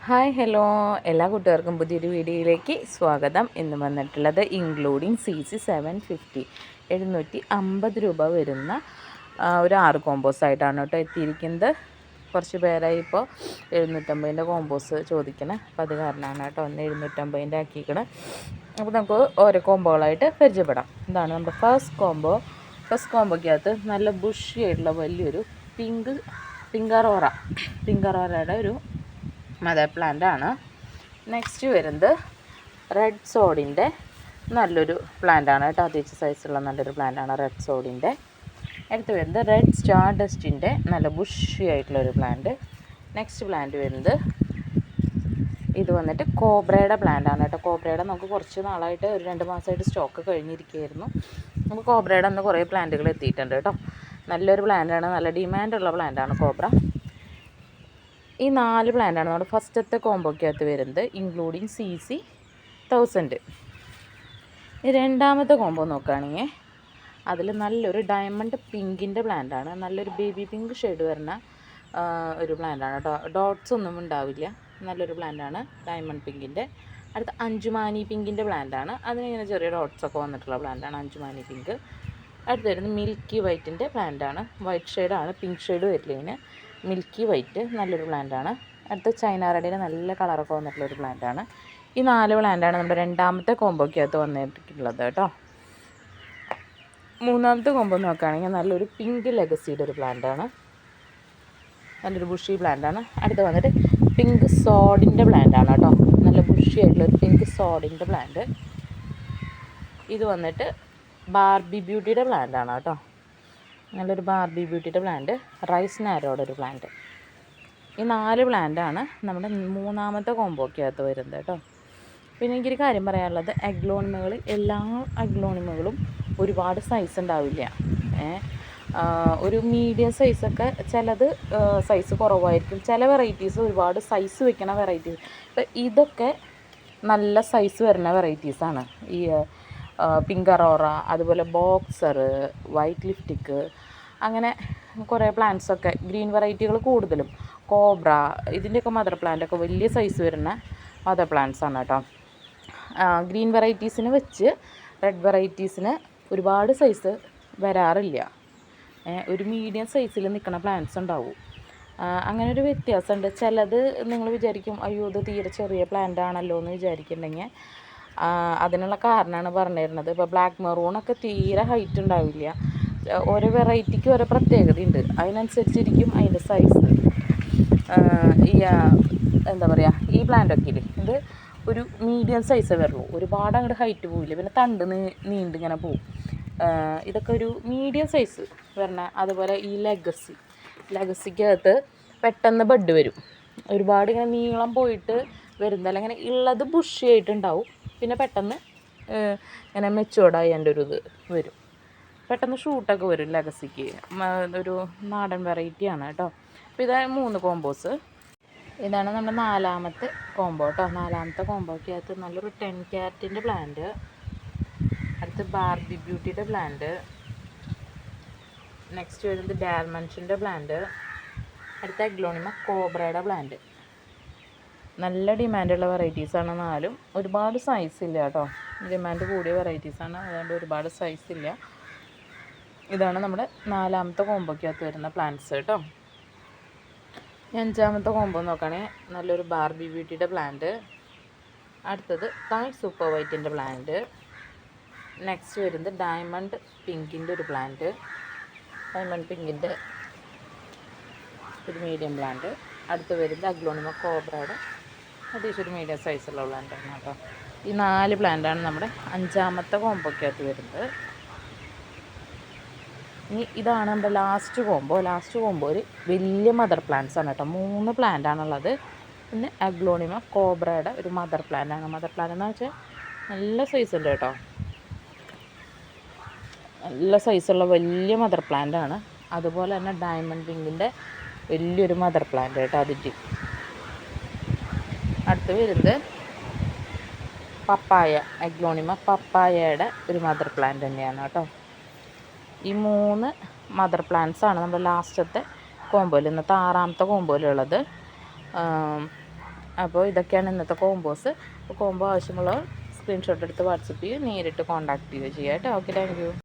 Hi hello എല്ലാ കൂട്ടുകാർക്കും പുതിയൊരു വീഡിയോയിലേക്ക് സ്വാഗതം. ഇന്ന് വന്നിട്ടുള്ളത് ഇൻക്ലൂഡിങ് CC750 750 രൂപ വരുന്ന ഒരു 6 കോമ്പോസ് ആയിട്ടാണ് കേട്ടോ എത്തിയിരിക്കുന്നത്. കുറച്ച് പേരായി ഇപ്പോൾ 750 കോമ്പോസ് ചോദിക്കണേ, അപ്പോൾ അത് കാരണമാണ് കേട്ടോ ഒന്ന് 750 ആക്കിക്കണേ. അപ്പോൾ നമുക്ക് ഓരോ കോമ്പോകളായിട്ട് പരിചയപ്പെടാം. ഇതാണ് നമ്മുടെ ഫസ്റ്റ് കോമ്പോക്കകത്ത് നല്ല ബുഷി ആയിട്ടുള്ള വലിയൊരു പിങ്കറോറയുടെ ഒരു മദർ പ്ലാന്റ് ആണ്. നെക്സ്റ്റ് വരുന്നത് റെഡ് സോഡിൻ്റെ നല്ലൊരു പ്ലാന്റ് ആണ് കേട്ടോ, അത്യാവശ്യം സൈസുള്ള നല്ലൊരു പ്ലാന്റ് ആണ് റെഡ് സോഡിൻ്റെ. അടുത്ത് വരുന്നത് റെഡ് സ്റ്റാർ ഡസ്റ്റിൻ്റെ നല്ല ബുഷി ആയിട്ടുള്ളൊരു പ്ലാന്റ്. നെക്സ്റ്റ് പ്ലാന്റ് വരുന്നത് ഇത് വന്നിട്ട് കോബ്രയുടെ പ്ലാന്റ് ആണ് കേട്ടോ. കോബ്രയുടെ നമുക്ക് കുറച്ച് നാളായിട്ട് ഒരു 2 മാസമായിട്ട് സ്റ്റോക്ക് കഴിഞ്ഞിരിക്കുകയായിരുന്നു. നമുക്ക് കോബ്രയുടെ അന്ന് കുറേ പ്ലാന്റുകൾ എത്തിയിട്ടുണ്ട് കേട്ടോ. നല്ലൊരു പ്ലാന്റാണ്, നല്ല ഡിമാൻഡുള്ള പ്ലാന്റാണ് കോബ്ര. ഈ 4 പ്ലാന്റാണ് നമ്മുടെ ഫസ്റ്റത്തെ കോമ്പോക്കകത്ത് വരുന്നത്, ഇൻക്ലൂഡിങ് CC1000. രണ്ടാമത്തെ കോമ്പോ നോക്കുകയാണെങ്കിൽ അതിൽ നല്ലൊരു ഡയമണ്ട് പിങ്കിൻ്റെ പ്ലാന്റാണ്. നല്ലൊരു ബേബി പിങ്ക് ഷെയ്ഡ് വരുന്ന ഒരു പ്ലാന്റാണ് കേട്ടോ. ഡോട്ട്സ് ഒന്നും ഉണ്ടാവില്ല, നല്ലൊരു പ്ലാന്റാണ് ഡയമണ്ട് പിങ്കിൻ്റെ. അടുത്ത അഞ്ചുമാനി പിങ്കിൻ്റെ പ്ലാന്റാണ്. അതിനിങ്ങനെ ചെറിയ ഡോട്ട്സൊക്കെ വന്നിട്ടുള്ള പ്ലാന്റാണ് അഞ്ചുമാനി പിങ്ക്. അടുത്ത് വരുന്നത് മിൽക്കി വൈറ്റിൻ്റെ പ്ലാന്റാണ്. വൈറ്റ് ഷെയ്ഡാണ്, പിങ്ക് ഷെയ്ഡ് വരില്ല ഇതിന്. മിൽക്കി വൈറ്റ് നല്ലൊരു പ്ലാന്റാണ്. അടുത്ത ചൈന റെഡിൻ്റെ നല്ല കളറൊക്കെ വന്നിട്ടുള്ളൊരു പ്ലാന്റാണ്. ഈ 4 പ്ലാന്റാണ് നമ്മുടെ രണ്ടാമത്തെ കോമ്പോക്കകത്ത് വന്നിട്ടുള്ളത് കേട്ടോ. മൂന്നാമത്തെ കോമ്പോ നോക്കുകയാണെങ്കിൽ നല്ലൊരു പിങ്ക് ലെഗസിയുടെ ഒരു പ്ലാന്റാണ്, നല്ലൊരു ബുഷി പ്ലാന്റാണ്. അടുത്ത് വന്നിട്ട് പിങ്ക് സോഡിൻ്റെ പ്ലാന്റാണ് കേട്ടോ, നല്ല ബുഷി ആയിട്ടുള്ളൊരു പിങ്ക് സോഡിൻ്റെ പ്ലാന്റ്. ഇത് വന്നിട്ട് ബാർബി ബ്യൂട്ടിയുടെ പ്ലാന്റാണ് കേട്ടോ, നല്ലൊരു ബാർബി ബ്യൂട്ടിയുടെ പ്ലാന്റ്. റൈസ് നാരോയുടെ ഒരു പ്ലാന്റ്. ഈ 4 പ്ലാന്റാണ് നമ്മുടെ മൂന്നാമത്തെ കോമ്പോക്കകത്ത് വരുന്നത് കേട്ടോ. പിന്നെ എനിക്കൊരു കാര്യം പറയാനുള്ളത്, എല്ലാ അഗ്ലോണിമകളും ഒരുപാട് സൈസ് ഉണ്ടാവില്ല. ഒരു മീഡിയം സൈസൊക്കെ, ചിലത് സൈസ് കുറവായിരിക്കും. ചില വെറൈറ്റീസ് ഒരുപാട് സൈസ് വെക്കണ വെറൈറ്റീസ്. ഇപ്പം ഇതൊക്കെ നല്ല സൈസ് വരുന്ന വെറൈറ്റീസാണ്. ഈ പിങ്കറോറ, അതുപോലെ ബോക്സർ, വൈറ്റ് ലിഫ്റ്റിക്ക്, അങ്ങനെ കുറേ പ്ലാന്റ്സൊക്കെ ഗ്രീൻ വെറൈറ്റികൾ കൂടുതലും. കോബ്ര, ഇതിൻ്റെയൊക്കെ മദർ പ്ലാന്റൊക്കെ വലിയ സൈസ് വരുന്ന മദർ പ്ലാന്റ്സാണ് കേട്ടോ. ഗ്രീൻ വെറൈറ്റീസിന് വെച്ച് റെഡ് വെറൈറ്റീസിന് ഒരുപാട് സൈസ് വരാറില്ല. ഒരു മീഡിയം സൈസിൽ നിൽക്കുന്ന പ്ലാന്റ്സ് ഉണ്ടാവും. അങ്ങനെ ഒരു വ്യത്യാസമുണ്ട്. ചിലത് നിങ്ങൾ വിചാരിക്കും അയ്യോ ഇത് തീരെ ചെറിയ പ്ലാന്റ് ആണല്ലോ എന്ന് വിചാരിക്കുന്നുണ്ടെങ്കിൽ അതിനുള്ള കാരണമാണ് പറഞ്ഞു തരുന്നത്. ഇപ്പോൾ ബ്ലാക്ക് മെറൂണൊക്കെ തീരെ ഹൈറ്റ് ഉണ്ടാവില്ല. ഓരോ വെറൈറ്റിക്ക് ഓരോ പ്രത്യേകതയുണ്ട്, അതിനനുസരിച്ചിരിക്കും അതിൻ്റെ സൈസ്. എന്താ പറയുക, ഈ പ്ലാന്റൊക്കെ ഇല്ലേ, ഇത് ഒരു മീഡിയം സൈസേ വരുള്ളൂ, ഒരുപാട് അങ്ങോട്ട് ഹൈറ്റ് പോവില്ല. പിന്നെ തണ്ട് നീണ്ടിങ്ങനെ പോവും. ഇതൊക്കെ ഒരു മീഡിയം സൈസ് വരണ. അതുപോലെ ഈ ലെഗസിക്കകത്ത് പെട്ടെന്ന് ബഡ് വരും. ഒരുപാട് ഇങ്ങനെ നീളം പോയിട്ട് വരുന്നതല്ല, ഇങ്ങനെ ഉള്ളത് ബുഷി ആയിട്ടുണ്ടാവും. പിന്നെ പെട്ടെന്ന് ഇങ്ങനെ മെച്ചുവേർഡായി എൻ്റെ ഒരു ഇത് വരും, പെട്ടെന്ന് ഷൂട്ടൊക്കെ വരും. ലെഗസിക്ക് ഒരു നാടൻ വെറൈറ്റിയാണ് കേട്ടോ. അപ്പോൾ ഇതാണ് 3 കോമ്പോസ്. ഇതാണ് നമ്മുടെ 4ാമത്തെ കോമ്പോ കേട്ടോ. 4ാമത്തെ കോമ്പോക്കകത്ത് നല്ലൊരു 10 ക്യാരറ്റിൻ്റെ പ്ലാന്റ്. അടുത്ത് ബാർബി ബ്യൂട്ടിയുടെ പ്ലാന്റ്. നെക്സ്റ്റ് വരുന്നത് ഡാൽമൻഷിൻ്റെ പ്ലാന്റ്. അടുത്ത അഗ്ലോണിമ കോബ്രയുടെ പ്ലാന്റ്. നല്ല ഡിമാൻഡുള്ള വെറൈറ്റീസാണ് 4ഉം. ഒരുപാട് സൈസ് ഇല്ല കേട്ടോ, ഡിമാൻഡ് കൂടിയ വെറൈറ്റീസാണ്, അതുകൊണ്ട് ഒരുപാട് സൈസ് ഇല്ല. ഇതാണ് നമ്മുടെ 4ാമത്തെ കോമ്പോക്കകത്ത് വരുന്ന പ്ലാന്റ്സ് കേട്ടോ. 5ാമത്തെ കോമ്പോ നോക്കുകയാണെങ്കിൽ നല്ലൊരു ബാർബി ബ്യൂട്ടിയുടെ പ്ലാന്റ്. അടുത്തത് തായ് സൂപ്പർ വൈറ്റിൻ്റെ പ്ലാന്റ്. നെക്സ്റ്റ് വരുന്നത് ഡയമണ്ട് പിങ്കിൻ്റെ ഒരു പ്ലാന്റ്, ഡയമണ്ട് പിങ്കിൻ്റെ ഒരു മീഡിയം പ്ലാന്റ്. അടുത്ത് വരുന്നത് അഗ്ലോണിമ കോബ്രയുടെ അത്യാവശ്യം ഒരു മീഡിയം സൈസുള്ള പ്ലാന്റാണ് കേട്ടോ. ഈ 4 പ്ലാന്റാണ് നമ്മുടെ 5ാമത്തെ കോമ്പോക്കകത്ത് വരുന്നത്. ഇതാണ് നമ്മുടെ ലാസ്റ്റ് കോമ്പോ ഒരു വലിയ മദർ പ്ലാന്റ്സ് ആണ് കേട്ടോ. 3 പ്ലാന്റ് ആണുള്ളത്. പിന്നെ അഗ്ലോണിമ കോബ്രയുടെ ഒരു മദർ പ്ലാന്റ് ആണ്. മദർ പ്ലാന്റ് എന്ന് വെച്ചാൽ നല്ല സൈസ് ഉണ്ട് കേട്ടോ, നല്ല സൈസുള്ള വലിയ മദർ പ്ലാന്റ് ആണ്. അതുപോലെ തന്നെ ഡയമണ്ട് പിങ്കിൻ്റെ വലിയൊരു മദർ പ്ലാന്റ് കേട്ടോ അതിൻ്റെ. അടുത്ത് വരുന്നത് പപ്പായ, അഗ്ലോണിമ പപ്പായയുടെ ഒരു മദർ പ്ലാന്റ് തന്നെയാണ് കേട്ടോ. ഈ 3 മദർ പ്ലാന്റ്സ് ആണ് നമ്മുടെ ലാസ്റ്റത്തെ കോമ്പോയിൽ, ഇന്നത്തെ 6ാമത്തെ കോമ്പോയിലുള്ളത്. അപ്പോൾ ഇതൊക്കെയാണ് ഇന്നത്തെ കോമ്പോസ്. അപ്പോൾ കോംബോ ആവശ്യമുള്ളവർ സ്ക്രീൻഷോട്ട് എടുത്ത് വാട്സപ്പ് ചെയ്യുക, നേരിട്ട് കോൺടാക്റ്റ് ചെയ്യുക ചെയ്യാം കേട്ടോ. Okay, thank you.